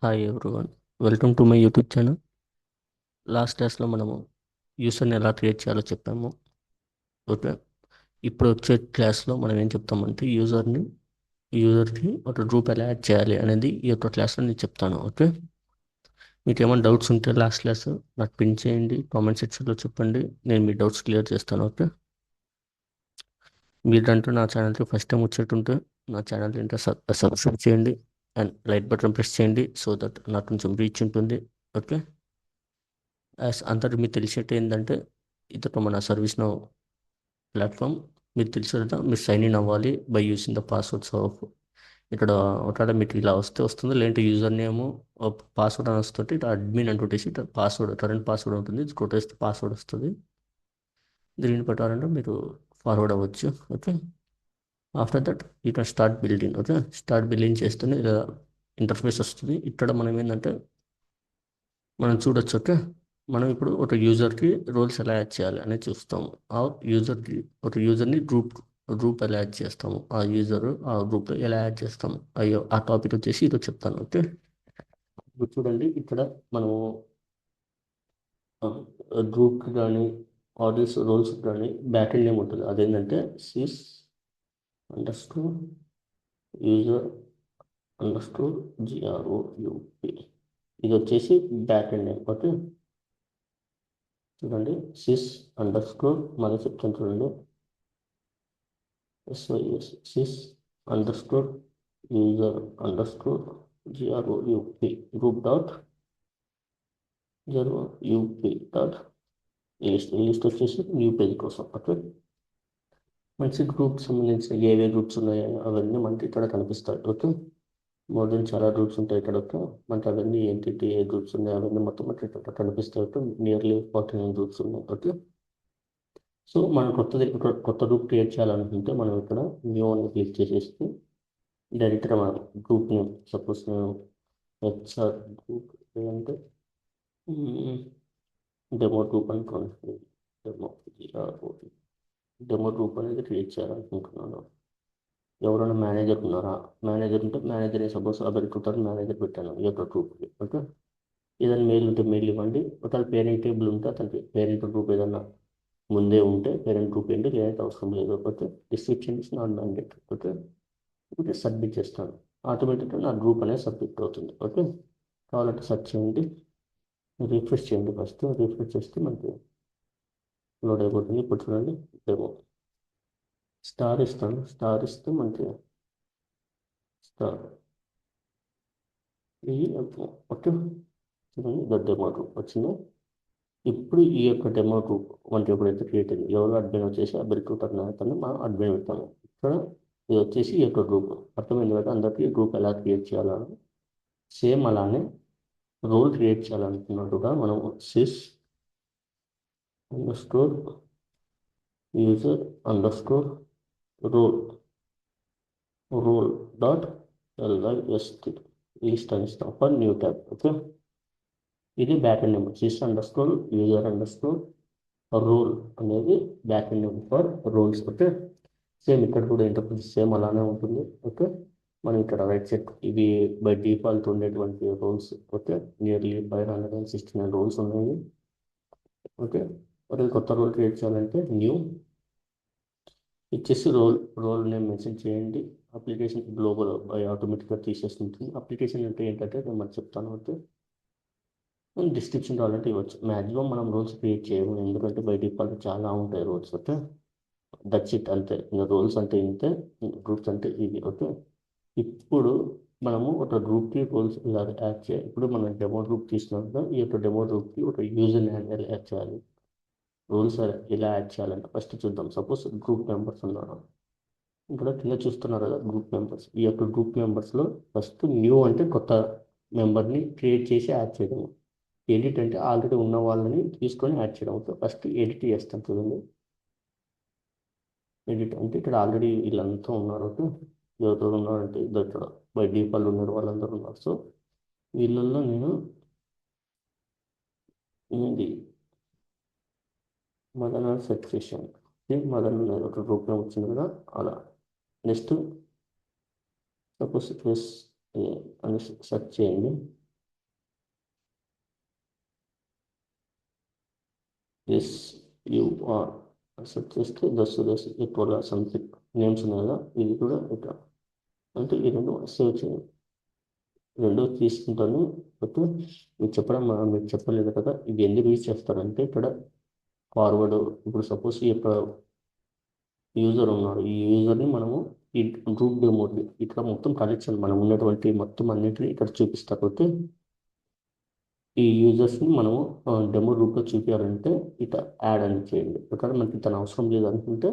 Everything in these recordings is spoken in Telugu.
Hi everyone, welcome to my YouTube channel. Last క్లాస్లో మనము యూసర్ని ఎలా క్రియేట్ చేయాలో చెప్పాము. ఓకే, ఇప్పుడు వచ్చే క్లాస్లో మనం ఏం చెప్తామంటే యూజర్కి ఒక గ్రూప్ ఎలా యాడ్ చేయాలి అనేది ఈ యొక్క క్లాస్లో నేను చెప్తాను. ఓకే, మీకు ఏమైనా డౌట్స్ ఉంటే లాస్ట్ క్లాస్ నాకు పిన్ చేయండి, కామెంట్ సెక్షన్లో చెప్పండి, నేను మీ డౌట్స్ క్లియర్ చేస్తాను. ఓకే, మీరంటూ నా ఛానల్కి ఫస్ట్ టైం వచ్చేటుంటే నా ఛానల్ ఏంటో సబ్స్క్రైబ్ చేయండి అండ్ లైక్ బటన్ ప్రెస్ చేయండి, సో దట్ నాకు కొంచెం రీచ్ ఉంటుంది. ఓకే, అందరికి మీకు తెలిసేటి ఏంటంటే ఇదొక మన సర్వీస్ నౌ ప్లాట్ఫామ్. మీరు తెలిసి కదా, మీరు సైన్ ఇన్ అవ్వాలి by using the passwords of. ఇక్కడ ఒకవేళ మీకు ఇలా వస్తుంది, లేదంటే యూజర్ నేమ్ పాస్వర్డ్ అని వస్తుంది. ఇట్లా అడ్మిన్ అని కొట్టేసి ఇట్లా పాస్వర్డ్, కరెంట్ పాస్వర్డ్ ఉంటుంది, ఇది కొట్టేస్తే పాస్వర్డ్ వస్తుంది. దీని ప్రకారంగా మీరు ఫార్వర్డ్ అవ్వచ్చు. Okay, after that you can start building. Okay, start building చేస్తూనే ఇలా ఇంటర్ఫేస్ వస్తుంది. ఇక్కడ మనం ఏంటంటే మనం చూడొచ్చు. ఓకే, మనం ఇప్పుడు ఒక యూజర్కి రోల్స్ ఎలా యాడ్ చేయాలి అనేది చూస్తాము. ఆ యూజర్కి ఒక యూజర్ని గ్రూప్ ఎలా యాడ్ చేస్తాము, ఆ గ్రూప్లో ఎలా యాడ్ చేస్తాము, అయ్యో ఆ టాపిక్ వచ్చేసి ఇది చెప్తాను. ఓకే, ఇప్పుడు చూడండి, ఇక్కడ మనము గ్రూప్కి కానీ ఆడియన్స్ రోల్స్ కానీ బ్యాక్ ఎండ్ నేమ్ ఉంటుంది. అదేంటంటే sys underscore user underscore G R O U P, ఇది వచ్చేసి బ్యాక్ ఎండ్ నేమ్. ఓకే, చూడండి, సిస్ అండర్ స్కోర్ మళ్ళీ చెప్తాను చూడండి, sys underscore user underscore G R O U P group dot G R O U P dot list వచ్చేసి న్యూ పేజ్ కోసం. ఓకే, మంచి గ్రూప్ సంబంధించిన ఏవే గ్రూప్స్ ఉన్నాయో అవన్నీ మనకి ఇక్కడ కనిపిస్తాయి. ఓకే, మోర్ దెన్ చాలా గ్రూప్స్ ఉంటాయి ఇక్కడ. ఓకే, మనకి అవన్నీ ఏంటి ఏ గ్రూప్స్ ఉన్నాయి అవన్నీ మొత్తం మనకి ఇక్కడ కనిపిస్తాయి. ఓకే, నియర్లీ 49 గ్రూప్స్ ఉన్నాయి. ఓకే, సో మనం కొత్త గ్రూప్ క్రియేట్ చేయాలనుకుంటే మనం ఇక్కడ న్యూ అని క్లిక్ చేసేసి డైరెక్ట్గా మనం గ్రూప్ నేమ్, సపోజ్ నేను హెచ్ఆర్ గ్రూప్ అంటే డెమో గ్రూప్ అనుకోండి. డెమో డెమో గ్రూప్ అనేది క్రియేట్ చేయాలనుకుంటున్నాను. ఎవరైనా మేనేజర్ ఉన్నారా, మేనేజర్ ఉంటే మేనేజర్, సపోజ్ అబెడుకుంటారు, మేనేజర్ పెట్టాను ఈ యొక్క గ్రూప్కి. ఓకే, ఏదైనా మెయిల్ ఉంటే మెయిల్ ఇవ్వండి. ఒకవేళ పేరెంట్ టేబుల్ ఉంటే అతనికి పేరెంట్ గ్రూప్ ఏదన్నా ముందే ఉంటే పేరెంట్ గ్రూప్ ఏంటి, లేదంటే అవసరం లేదు. Okay, description is not mandate. Okay, okay, submit చేస్తాను. ఆటోమేటిక్గా నా గ్రూప్ అనేది సబ్మిట్ అవుతుంది. ఓకే, కావాలంటే సెర్చ్ చేయండి, రిఫ్రెష్ చేయండి. ఫస్ట్ రిఫ్రెష్ చేస్తే మనకి లోడ్ అయిపోతుంది. ఇప్పుడు చూడండి, డెమో స్టార్ ఇస్తాను, స్టార్ ఇస్తే మనకి స్టార్ ఈ ఓకే, చూడండి డెమో గ్రూప్ వచ్చింది. ఇప్పుడు ఈ యొక్క డెమో గ్రూప్ మనకి ఎప్పుడైతే క్రియేట్ అయింది, ఎవరు అడ్మిన్ వచ్చేసి ఆ రిక్రూటర్ అతను మనం అడ్మిన్ పెడతాము. ఇక్కడ ఇది వచ్చేసి ఈ యొక్క గ్రూప్. అర్థమైంది కదా అందరికీ గ్రూప్ ఎలా క్రియేట్ చేయాలని. సేమ్ అలానే రోల్ క్రియేట్ చేయాలనుకున్నట్టుగా మనం sys underscore user underscore role role dot L I S T list అని ఇస్తాం ఫర్ న్యూ ట్యాబ్. ఓకే, ఇది back end number. Sys underscore user underscore role అనేది back end name for roles. Okay, same ఇక్కడ కూడా ఇంటర్ఫేస్ సేమ్ అలానే ఉంటుంది. ఓకే, మనం ఇక్కడ రైట్ సైడ్ ఇవి బై డిఫాల్ట్ ఉండేటువంటి రోల్స్. ఓకే, నియర్లీ 569 రోల్స్ ఉన్నాయి. ఓకే, మరి కొత్త రోల్ క్రియేట్ చేయాలంటే న్యూ ఇచ్చేసి రోల్ నేమ్ మెన్షన్ చేయండి. అప్లికేషన్ గ్లోబల్ ఆటోమేటిక్గా తీసేస్తుంటుంది. అప్లికేషన్ అంటే ఏంటంటే నేను మరి చెప్తాను. ఓకే, డిస్క్రిప్షన్ కావాలంటే ఇవ్వచ్చు. మ్యాక్సిమం మనం రోల్స్ క్రియేట్ చేయము, ఎందుకంటే బై డిఫాల్ట్ చాలా ఉంటాయి రోల్స్. ఓకే, దట్స్ ఇట్, అంతే. ఇంకా రోల్స్ అంటే ఇంతే, గ్రూప్స్ అంటే ఇవి. ఓకే, ఇప్పుడు మనము ఒక గ్రూప్కి రోల్స్ ఇలా యాడ్ చేయాలి. ఇప్పుడు మనం డెమో గ్రూప్ తీసుకున్నాక ఈ యొక్క డెమో గ్రూప్కి ఒక యూజర్ హ్యాండిల్ యాడ్ చేయాలి. రూల్స్ ఎలా యాడ్ చేయాలంటే ఫస్ట్ చూద్దాం. సపోజ్ గ్రూప్ మెంబర్స్ ఉన్నారు, ఇక్కడ కింద చూస్తున్నారు కదా గ్రూప్ మెంబర్స్. ఈ యొక్క గ్రూప్ మెంబర్స్లో ఫస్ట్ న్యూ అంటే కొత్త మెంబర్ని క్రియేట్ చేసి యాడ్ చేయడం. ఎడిట్ అంటే ఆల్రెడీ ఉన్న వాళ్ళని తీసుకొని యాడ్ చేయడం. ఓకే, ఫస్ట్ ఎడిట్ చేస్తాం చూడండి. ఎడిట్ అంటే ఇక్కడ ఆల్రెడీ వీళ్ళంతా ఉన్నారు. ఓకే, ఎవరెవరు ఉన్నారంటే ఇద్దరు ఇక్కడ బై డిఫాల్ట్ ఉన్నారు, వాళ్ళందరూ ఉన్నారు. సో వీళ్ళల్లో నేను ఇది మదన్ అని సెట్ చేశాను. మదన్ ఒక గ్రూప్లో వచ్చింది కదా, అలా. నెక్స్ట్ సపోజ్ ప్లస్ అని సెర్చ్ చేయండి. SUR సెట్ చేస్తే దస్ ఎక్కువగా సంథింగ్ నేమ్స్ ఉన్నాయి కదా, ఇది కూడా ఇట్లా అంటే ఈ రెండు సేవ్ చేయండి. రెండో తీసుకుంటాను. ఓకే, మీకు చెప్పలేదు కదా, ఇది ఎందుకు యూజ్ చేస్తారంటే ఇక్కడ ఫార్వర్డ్. ఇప్పుడు సపోజ్ ఈ యొక్క యూజర్ ఉన్నారు, ఈ యూజర్ని మనము ఈ గ్రూప్ డెమోని ఇక్కడ మొత్తం కలెక్షన్ మనం ఉన్నటువంటి మొత్తం అన్నిటిని ఇక్కడ చూపిస్తారు. ఓకే, ఈ యూజర్స్ని మనము డెమో గ్రూప్లో చూపించాలంటే ఇట్లా యాడ్ అని చేయండి. ఒకవేళ మనకి తన అవసరం లేదు అనుకుంటే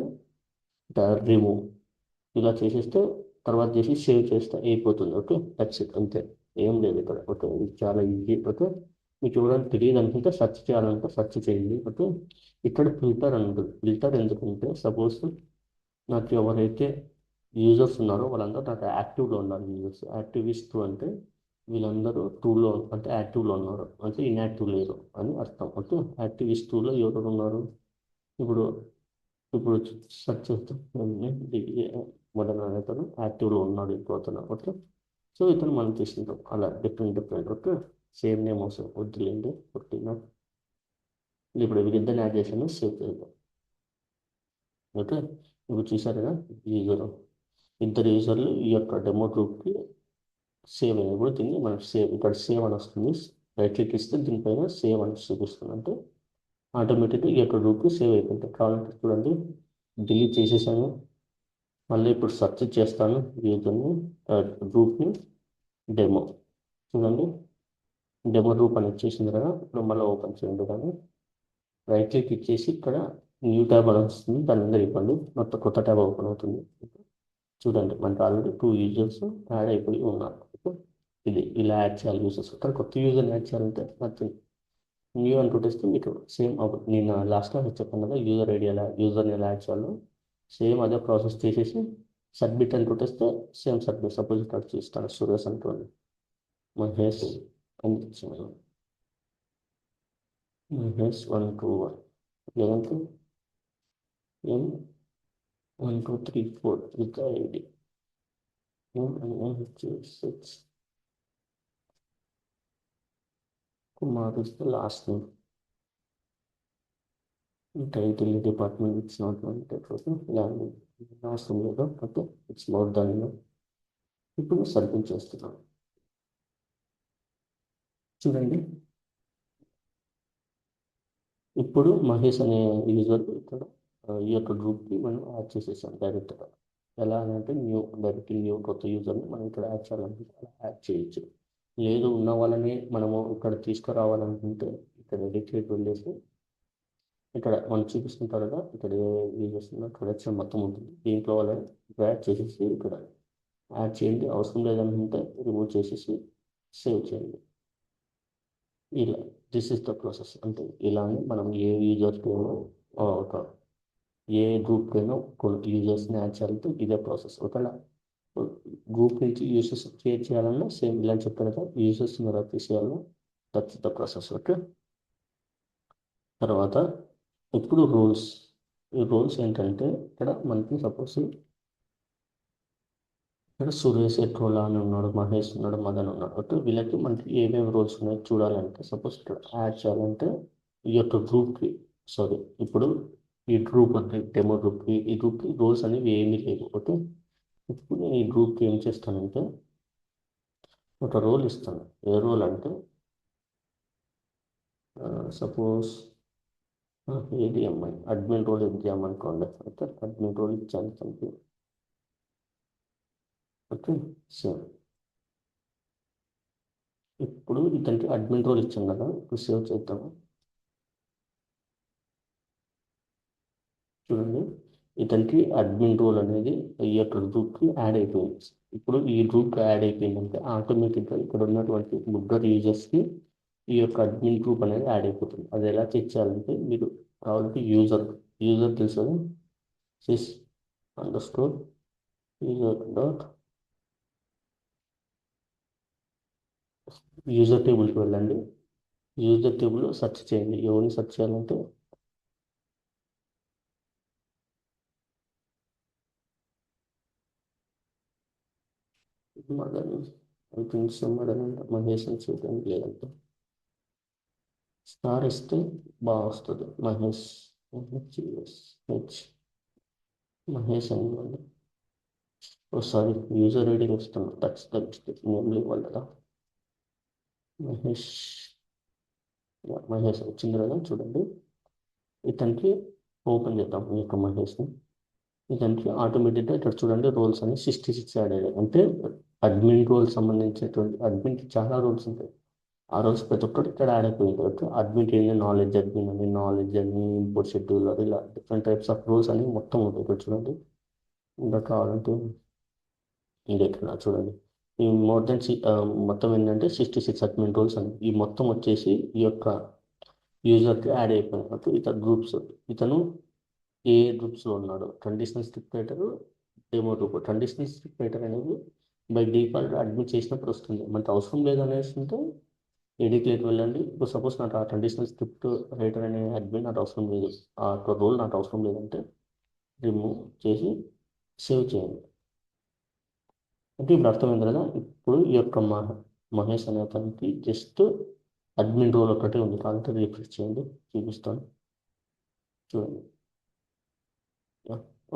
ఇట్లా రిమూవ్ ఇలా చేసేస్తే తర్వాత చేసి సేవ్ చేస్తే అయిపోతుంది. ఓకే, దట్స్ ఇట్, అంతే, ఏం లేదు ఇక్కడ. ఓకే, ఇది చాలా ఈజీ. ఓకే, మీకు ఎవరైనా తెలియదు అనుకుంటే సెర్చ్ చేయాలంటే సెర్చ్ చేయండి. ఓకే, ఇక్కడ ఫిల్టర్ అని ఉంటుంది. ఫిల్టర్ ఎందుకంటే సపోజ్ నాకు ఎవరైతే యూజర్స్ ఉన్నారో వాళ్ళందరూ నాకు యాక్టివ్లో ఉన్నారు. యూజర్స్ యాక్టివిస్ట్ అంటే వీళ్ళందరూ టూలో అంటే యాక్టివ్లో ఉన్నారు, అంటే ఇన్యాక్టివ్ లేరు అని అర్థం. ఓకే, యాక్టివిస్ట్ టూలో ఎవరు ఉన్నారు, ఇప్పుడు ఇప్పుడు సెర్చ్ చేస్తాం మొదలు అతను యాక్టివ్లో ఉన్నాడు, ఇప్పుడు అతను. ఓకే, సో ఇతను మనం తీసుకుంటాం అలా different different. Okay, same name అవసరం వద్దులేండి. ఓకే, ఇప్పుడు వీరిద్దరిని యాడ్ చేసాను, సేవ్ చేద్దాం. ఓకే, ఇప్పుడు చూసారు కదా, యూజర్ ఇద్దరు యూజర్లు ఈ యొక్క డెమో గ్రూప్కి సేవ్ అయినా కూడా దీన్ని మనం సేవ్ ఇక్కడ సేవ్ అని వస్తుంది. రైట్ క్లిక్ ఇస్తే దీనిపైన సేవ్ అని చూపిస్తుంది. అంటే ఆటోమేటిక్గా ఈ యొక్క గ్రూప్కి సేవ్ అయిపోతుంది. కావాలంటే చూడండి, డిలీట్ చేసేసాను. మళ్ళీ ఇప్పుడు సెర్చ్ చేస్తాను యూజర్ని, గ్రూప్ని, డెమో. చూడండి, డెమో గ్రూప్ అని వచ్చేసింది కదా. ఇప్పుడు మళ్ళీ ఓపెన్ చేయండి. కానీ రైట్ క్లిక్ ఇచ్చేసి ఇక్కడ న్యూ ట్యాబ్ అని వస్తుంది, దాని మీద ఇవ్వండి, మొత్తం కొత్త ట్యాబ్ ఓపెన్ అవుతుంది. చూడండి, మనకి ఆల్రెడీ 2 యూజర్స్ యాడ్ అయిపోయి ఉన్నారు. ఇది ఇలా యాడ్ చేయాలి యూజర్స్. కానీ కొత్త యూజర్ని యాడ్ చేయాలంటే నథింగ్, న్యూ అని కొట్టేస్తే మీకు సేమ్ నేను లాస్ట్ క్లాస్ చెప్పాను కదా, యూజర్ని ఎలా యాడ్ చేయాలో సేమ్ అదే ప్రాసెస్ చేసేసి సబ్మిట్ అని కొట్టేస్తే సేమ్ సబ్మిట్. సపోజ్ ఇక్కడ చూస్తాను సురేష్ అనుకోండి, మహేష్ అని ఇచ్చాను. Mahesh 121 11 M 1234 with the ID M6 Kumar is the last name. Title department it's not wanted. Okay, language అవసరం లేదు. Okay, it's more than. ఇప్పుడు సబ్మిట్ చేస్తున్నాను. చూడండి, ఇప్పుడు మహేష్ అనే యూజర్ ఇక్కడ ఈ యొక్క గ్రూప్కి మనం యాడ్ చేసేసాం డైరెక్ట్గా. ఎలా అని అంటే న్యూ కొత్త యూజర్ని మనం ఇక్కడ యాడ్ చేయాలనుకుంటే అలా యాడ్ చేయొచ్చు. లేదు ఉన్న వాళ్ళని మనము ఇక్కడ తీసుకురావాలనుకుంటే ఇక్కడ ఎడిట్కి వెళ్ళేసి ఇక్కడ మనం చూపిస్తుంటారు కదా, ఇక్కడ యూజర్స్ కలెక్షన్ మొత్తం ఉంటుంది. దీంట్లో వాళ్ళని యాడ్ చేసేసి ఇక్కడ యాడ్ చేయండి. అవసరం లేదనుకుంటే రిమూవ్ చేసేసి సేవ్ చేయండి. ఇలా దిస్ ఇస్ ద ప్రాసెస్. అంటే ఇలానే మనం ఏ యూజర్కైనా ఒక ఏ గ్రూప్కైనా కొన్ని యూజర్స్ని యాడ్ చేయాలంటే ఇదే ప్రాసెస్. ఒకవేళ గ్రూప్ నుంచి యూజర్స్ క్రియేట్ చేయాలన్నా సేమ్ ఇలా చెప్పాను కదా, యూజర్స్ని ఎలా తీసేయాలన్నా దట్స్ ద ప్రాసెస్. ఓకే, తర్వాత ఇప్పుడు రూల్స్. ఈ రూల్స్ ఏంటంటే ఇక్కడ మనకి సపోజ్ ఇక్కడ సురేష్ ఎట్రోలా అని ఉన్నాడు, మహేష్ ఉన్నాడు, మదన్ ఉన్నాడు. ఓకే, వీళ్ళకి మనకి ఏమేమి రూల్స్ ఉన్నాయో చూడాలంటే సపోజ్ ఇక్కడ యాడ్ చేయాలంటే ఈ యొక్క గ్రూప్కి సారీ ఇప్పుడు ఈ గ్రూప్ ఉంది డెమో గ్రూప్కి, ఈ గ్రూప్కి రూల్స్ అనేవి ఏమీ లేవు. ఓకే, ఇప్పుడు నేను ఈ గ్రూప్కి ఏం చేస్తానంటే ఒక రోల్ ఇస్తాను. ఏ రోల్ అంటే సపోజ్ ఏడిఎంఐ అడ్మిన్ రోల్ ఇద్దామనుకోండి. ఓకే, అడ్మిన్ రోల్ ఇచ్చాను తనకి. Okay, save. ఇప్పుడు ఇతనికి అడ్మిన్ రోల్ ఇచ్చాం కదా, ఇప్పుడు సేవ్ చేద్దాము. చూడండి, ఇతనికి అడ్మిన్ రోల్ అనేది ఈ యొక్క గ్రూప్కి యాడ్ అయిపోయింది. ఇప్పుడు ఈ గ్రూప్ యాడ్ అయిపోయిందంటే ఆటోమేటిక్గా ఇక్కడ ఉన్నటువంటి ముగ్గురు యూజర్స్కి ఈ యొక్క అడ్మిన్ గ్రూప్ అనేది యాడ్ అయిపోతుంది. అది ఎలా చెక్ చేయాలంటే మీరు కావాలంటే యూజర్ తెలుసు కదా, sys underscore user dot user టేబుల్కి వెళ్ళండి. యూజర్ టేబుల్లో సెర్చ్ చేయండి. ఎవరిని సెర్చ్ చేయాలంటే Madan I think so Madan Mahesh అని చూడడానికి లేదంటే స్టార్ ఇస్తే బాగా వస్తుంది. మహేష్, హెచ్ మహేష్ అని. ఓ సారీ, యూజర్ రేటింగ్ వస్తుంది. దట్స్ నేమ్ ఇవ్వాలి కదా. మహేష్, మహేష్ వచ్చింది కదా చూడండి. ఇతనికి ఓపెన్ చేద్దాం ఈ యొక్క మహేష్ని. ఇతనికి ఆటోమేటిక్గా ఇక్కడ చూడండి రోల్స్ అని 66 యాడ్ అయ్యాయి. అంటే అడ్మిన్ రోల్స్ సంబంధించినటువంటి అడ్మిన్కి చాలా రోల్స్ ఉంటాయి. ఆ రోల్స్ ప్రతి ఒక్కటి ఇక్కడ యాడ్ అయిపోయింది. ఓకే, అడ్మిన్ ఏంటి, నాలెడ్జ్ అని ఇంపోర్ట్ షెడ్యూల్ అది ఇలా డిఫరెంట్ టైప్స్ ఆఫ్ రోల్స్ అని మొత్తం ఉంటాయి. ఇక్కడ చూడండి. ఇంకా కావాలంటే ఇంకా ఇక్కడ చూడండి. ఈ మోర్ దెన్ మొత్తం ఏంటంటే 66 అడ్మిన్ రోల్స్ అని ఈ మొత్తం వచ్చేసి ఈ యొక్క యూజర్కి యాడ్ అయిపోయింది. ఓకే, ఇతను గ్రూప్స్, ఇతను ఏ గ్రూప్స్లో ఉన్నాడు, traditional script writer, demo group. Traditional script writer అనేది బై డిఫాల్ట్ అడ్మిట్ చేసినప్పుడు వస్తుంది. మనకు అవసరం లేదు అనేసి ఉంటే ఎడిట్లోకి వెళ్ళండి. ఇప్పుడు సపోజ్ నాకు ఆ ట్రెడిషనల్ స్క్రిప్ట్ రైటర్ అనే అడ్మిన్ నాకు అవసరం లేదు, ఆ రోల్ నాకు అవసరం లేదంటే రిమూవ్ చేసి సేవ్ చేయండి. అంటే ఇప్పుడు అర్థమైంది కదా. ఇప్పుడు ఈ యొక్క మహేష్ అనే అతనికి జస్ట్ అడ్మిన్ రోల్ ఒకటే ఉంది. కాబట్టి రిఫ్రెష్ చేయండి, చూపిస్తాను చూడండి.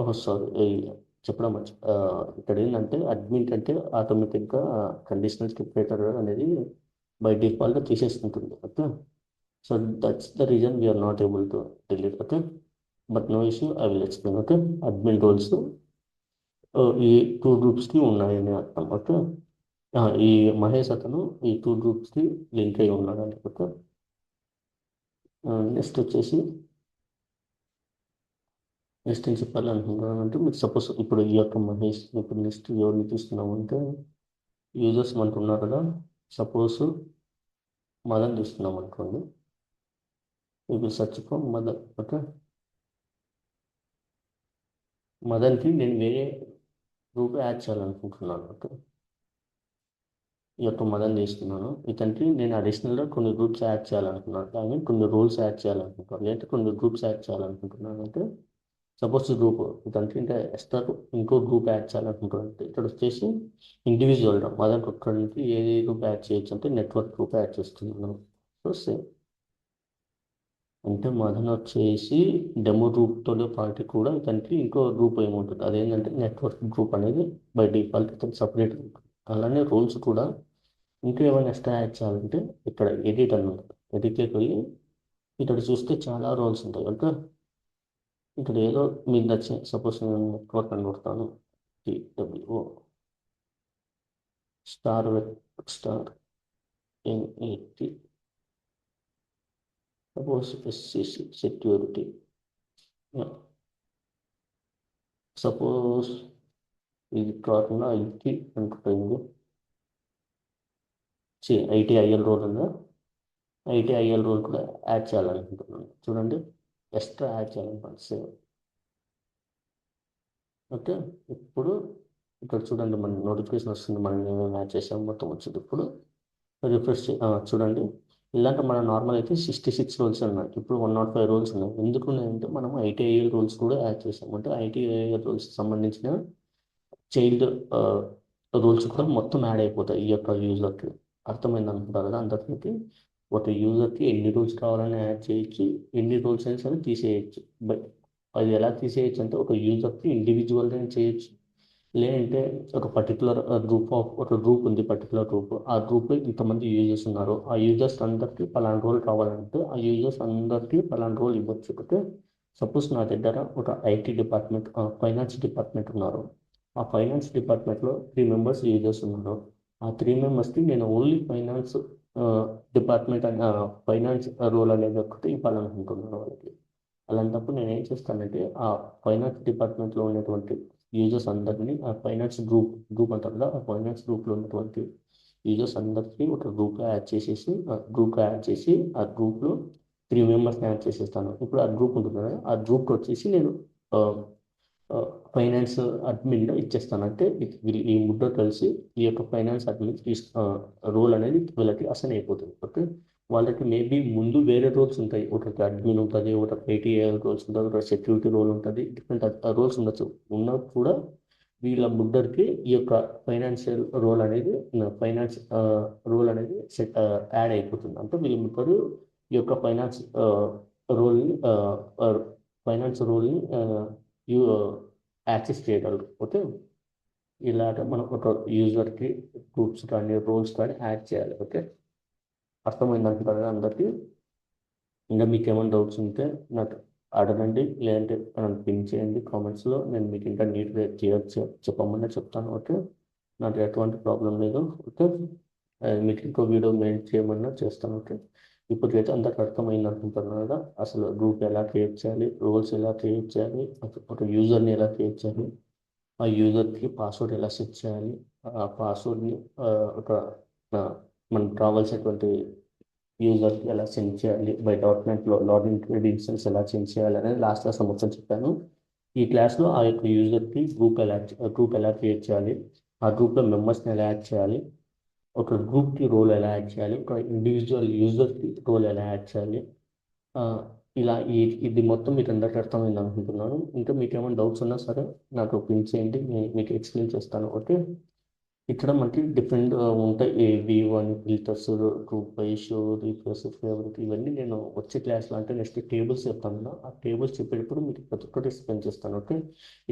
ఓహో సారీ, చెప్పడం ఇక్కడ ఏంటంటే అడ్మిన్ అంటే ఆటోమేటిక్గా కండిషనల్ స్క్రిప్ట్ రైటర్ అనేది బై డిఫాల్ట్గా తీసేసుకుంటుంది. Okay, so that's the reason we're not able to delete. Okay, but no issue, I will explain. Okay, admin roles ఈ 2 గ్రూప్స్కి ఉన్నాయని అర్థం. ఓకే, ఈ మహేష్ అతను ఈ 2 గ్రూప్స్కి లింక్ అయి ఉన్నాడు. ఓకే, నెక్స్ట్ వచ్చేసి నెక్స్ట్ ఏం చెప్పాలనుకుంటున్నాను అంటే, మీకు సపోజ్ ఇప్పుడు ఈ యొక్క మహేష్, ఇప్పుడు నెక్స్ట్ ఎవరిని చూస్తున్నామంటే యూజర్స్ మనకు ఉన్నారు కదా. సపోజ్ మదన్ చూస్తున్నాం అనుకోండి. ఇప్పుడు సర్చ్ ఫర్ మదన్. ఓకే, మదన్కి నేను వేరే గ్రూప్ యాడ్ చేయాలనుకుంటున్నాను. ఓకే, ఈ యొక్క మదన్ తీసుకున్నాను. ఇతనికి నేను అడిషనల్గా కొన్ని గ్రూప్స్ యాడ్ చేయాలనుకున్నాను, ఐ మీన్ కొన్ని రూల్స్ యాడ్ చేయాలనుకుంటున్నాను, లేదంటే కొన్ని గ్రూప్స్ యాడ్ చేయాలనుకుంటున్నాను. అంటే సపోజ్ గ్రూప్ ఇతనికి ఇంకా ఎక్స్ట్రా ఇంకో గ్రూప్ యాడ్ చేయాలనుకుంటున్నాను. ఇక్కడ వచ్చేసి ఇండివిజువల్ మదన్ ఒక్కడికి ఏ గ్రూప్ యాడ్ చేయొచ్చు అంటే నెట్వర్క్ గ్రూప్ యాడ్ చేస్తున్నాను. సో సేమ్ అంటే మదన్ వచ్చేసి డెమో గ్రూప్తో పాటు కూడా ఇతనికి ఇంకో గ్రూప్ ఏముంటుంది, అదేంటంటే నెట్వర్క్ గ్రూప్ అనేది బై డిఫాల్ట్ ఇతను సపరేట్ ఉంటుంది. అలానే రూల్స్ కూడా ఇంకా ఏమైనా ఎక్స్ట్రా యాడ్ చేయాలంటే ఇక్కడ ఎడిట్ అన్నమాట. ఎడిట్లోకి వెళ్ళి ఇక్కడ చూస్తే చాలా రోల్స్ ఉంటాయి. ఓకే, ఇక్కడ ఏదో మీకు నచ్చిన సపోజ్ నేను నెట్వర్క్ అని కొడతాను. TWO star star NAT suppose SCC security, suppose ఇది కాకుండా ఐటీ అనుకుంటుంది. ఐటీఐఎల్ రోల్ ఉందా, ఐటీఐఎల్ రోల్ కూడా యాడ్ చేయాలనుకుంటున్నాను. చూడండి, ఎక్స్ట్రా యాడ్ చేయాలనుకుంటున్నాను. సేవ్. ఓకే, ఇప్పుడు ఇక్కడ చూడండి మన నోటిఫికేషన్ వస్తుంది, మనం ఏమేమి యాడ్ చేసాము మొత్తం వచ్చింది. ఇప్పుడు రిఫ్రెష్ చూడండి. ఇలాంటి మన నార్మల్ అయితే 66 రోల్స్ ఉన్నాయి, ఇప్పుడు 105 రోల్స్ ఉన్నాయి. ఎందుకు ఉన్నాయంటే మనం ఐటీఐఎల్ రూల్స్ కూడా యాడ్ చేసాము. అంటే ఐటీఐఎల్ రూల్స్ సంబంధించిన చైల్డ్ రూల్స్ కూడా మొత్తం యాడ్ అయిపోతాయి ఈ యొక్క యూజర్కి. అర్థమైంది అనుకుంటారు కదా అందరికీ. ఒక యూజర్కి ఎన్ని రూల్స్ కావాలని యాడ్ చేయొచ్చు, ఎన్ని రూల్స్ అయినా సరే తీసేయచ్చు. బట్ అది ఎలా తీసేయచ్చు అంటే ఒక యూజర్కి ఇండివిజువల్గా చేయొచ్చు, లేదంటే ఒక పర్టికులర్ ఒక గ్రూప్ ఉంది, పర్టికులర్ గ్రూప్, ఆ గ్రూప్లో ఇంతమంది యూజర్స్ ఉన్నారు, ఆ యూజర్స్ అందరికీ పలానా రోల్ కావాలంటే ఆ యూజర్స్ అందరికీ పలానా రోల్ ఇవ్వచ్చు. ఓకే, సపోజ్ నా దగ్గర ఒక ఐటీ డిపార్ట్మెంట్, ఫైనాన్స్ డిపార్ట్మెంట్ ఉన్నారు. ఆ ఫైనాన్స్ డిపార్ట్మెంట్లో 3 మెంబర్స్ యూజర్స్ ఉన్నారు. ఆ 3 మెంబర్స్కి నేను only finance department finance role అనేది ఒకటి ఇవ్వాలనుకుంటున్నాను వాళ్ళకి. అలాంటప్పుడు నేను ఏం చేస్తానంటే ఆ ఫైనాన్స్ డిపార్ట్మెంట్లో ఉన్నటువంటి యూజర్స్ అందరినీ ఆ ఫైనాన్స్ గ్రూప్ అంటారు కదా, ఆ ఫైనాన్స్ గ్రూప్లో ఉన్నటువంటి యూజర్స్ అందరికీ ఒక గ్రూప్గా యాడ్ చేసేసి ఆ గ్రూప్లో 3 మెంబర్స్ని యాడ్ చేసేస్తాను. ఇప్పుడు ఆ గ్రూప్ ఉంటుంది కదా, ఆ గ్రూప్కి వచ్చేసి నేను ఫైనాన్స్ అడ్మిన్గా ఇచ్చేస్తాను. అంటే వీళ్ళు ఈ ముగ్గురు కలిసి ఈ యొక్క ఫైనాన్స్ అడ్మిన్ రోల్ అనేది వీళ్ళకి అసైన్ అయిపోతుంది. ఓకే, వాళ్ళకి మేబీ ముందు వేరే రోల్స్ ఉంటాయి, ఒకటి అడ్మిన్ ఉంటుంది, ఒకటి ఐటీఐఎల్ రోల్స్ ఉంటుంది, ఒకటి సెక్యూరిటీ రోల్ ఉంటుంది, డిఫరెంట్ రోల్స్ ఉండొచ్చు. ఉన్నా కూడా వీళ్ళ ముగ్గురికి ఈ యొక్క ఫైనాన్షియల్ రోల్ అనేది ఫైనాన్స్ రోల్ అనేది యాడ్ అయిపోతుంది. అంటే వీళ్ళ ముగ్గురు ఈ యొక్క రోల్ని ఫైనాన్స్ రోల్ని యూ యాక్సెస్ చేయగలరు. ఓకే, ఇలాగ మనం ఒక యూజర్కి గ్రూప్స్ కానీ రోల్స్ కానీ యాడ్ చేయాలి. ఓకే, అర్థమైంది అనుకుంటారా అందరికీ? ఇంకా మీకు ఏమైనా డౌట్స్ ఉంటే నాకు అడగండి, లేదంటే నన్ను పిన్ చేయండి కామెంట్స్లో. నేను మీకు ఇంకా నీట్గా చేయొచ్చు చెప్పమని చెప్తాను. ఓకే, నాకు ఎటువంటి ప్రాబ్లం లేదు. ఓకే, మీకు ఇంకో వీడియో మెయిల్ చేయమన్నా చేస్తాను. ఓకే, ఇప్పటికైతే అందరికి అర్థమైంది అనుకుంటున్నాను కదా, అసలు గ్రూప్ ఎలా క్రియేట్ చేయాలి, రోల్స్ ఎలా క్రియేట్ చేయాలి, ఒక యూజర్ని ఎలా క్రియేట్ చేయాలి, ఆ యూజర్కి పాస్వర్డ్ ఎలా సెట్ చేయాలి, ఆ పాస్వర్డ్ని ఒక మనకు కావాల్సినటువంటి యూజర్కి ఎలా సెండ్ చేయాలి, బై డాట్నెట్లో లాగిన్ క్రెడెన్షియల్స్ ఎలా చేంజ్ చేయాలి అనేది లాస్ట్ క్లాస్ మొత్తం చెప్పాను. ఈ క్లాస్లో ఆ యొక్క యూజర్కి గ్రూప్ ఎలా క్రియేట్ చేయాలి, ఆ గ్రూప్లో మెంబర్స్ని ఎలా యాడ్ చేయాలి, ఒక గ్రూప్కి రోల్ ఎలా యాడ్ చేయాలి, ఒక ఇండివిజువల్ యూజర్కి రోల్ ఎలా యాడ్ చేయాలి, ఇలా ఇది మొత్తం మీకు అందరికీ అర్థమైంది అనుకుంటున్నాను. ఇంకా మీకు ఏమైనా డౌట్స్ ఉన్నా సరే నాకు పిన్ చేయండి, మీకు ఎక్స్ప్లెయిన్ చేస్తాను. ఓకే, ఇక్కడ మనకి డిఫరెంట్ ఉంటాయి. V1 filters, group by, show, replace, favourite, ఇవన్నీ నేను వచ్చే క్లాస్లో అంటే నెక్స్ట్ టేబుల్స్ చెప్తాను కదా, ఆ టేబుల్స్ చెప్పేటప్పుడు మీకు ప్రతి ఒక్కటి ఎక్స్ప్లెయిన్ చేస్తాను. ఓకే,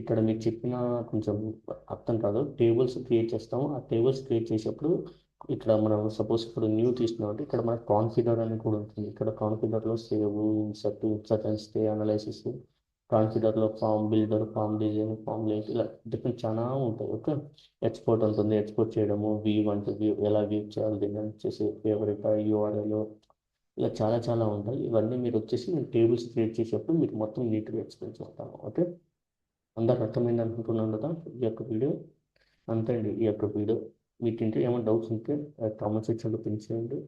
ఇక్కడ మీకు చెప్పిన కొంచెం అర్థం కాదు. టేబుల్స్ క్రియేట్ చేస్తాము, ఆ టేబుల్స్ క్రియేట్ చేసేటప్పుడు ఇక్కడ మనం సపోజ్ ఇప్పుడు న్యూ తీసుకున్నాం అంటే ఇక్కడ మనకు కాన్ఫిగర్ అని కూడా ఉంటుంది. ఇక్కడ కాన్ఫిగర్లో save, insert and stay, analysis, కాన్ఫిగర్లో form builder, form design, form late, ఇలా డిఫరెంట్ చాలా ఉంటాయి. ఓకే, ఎక్స్పోర్ట్ ఉంటుంది, ఎక్స్పోర్ట్ చేయడము, వ్యూ అంటే వ్యూ ఎలా వ్యూ చేయాలి, దీన్ని వచ్చేసి ఫేవరెట్, యూఆర్ఎల్, ఇలా చాలా చాలా ఉంటాయి. ఇవన్నీ మీరు వచ్చేసి నేను టేబుల్స్ క్రియేట్ చేసేటప్పుడు మీకు మొత్తం నీట్గా ఎక్స్ప్లెయిన్ చేస్తాను. ఓకే, అందరికి అర్థమైంది అనుకుంటున్నాను కదా ఈ యొక్క వీడియో. అంతే అండి ఈ యొక్క వీడియో. మీకు ఇంకా ఏమైనా డౌట్స్ ఉంటే కామెంట్ సెక్షన్లో పిన్ చేయండి.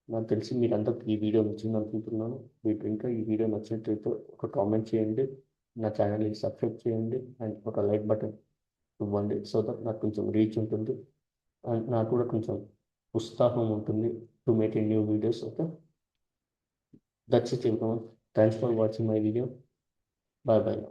నాకు తెలిసి మీరు అందరికి ఈ వీడియో నచ్చింది అనుకుంటున్నాను. మీకు ఇంకా ఈ వీడియో నచ్చినట్లయితే ఒక కామెంట్ చేయండి, నా ఛానల్ని సబ్స్క్రైబ్ చేయండి, అండ్ ఒక లైక్ బటన్ ఇవ్వండి. సో దట్ నాకు కొంచెం రీచ్ ఉంటుంది అండ్ నాకు కూడా కొంచెం ఉత్సాహం ఉంటుంది to make a new videos. Okay, that's it. Thanks for watching my video. Bye bye.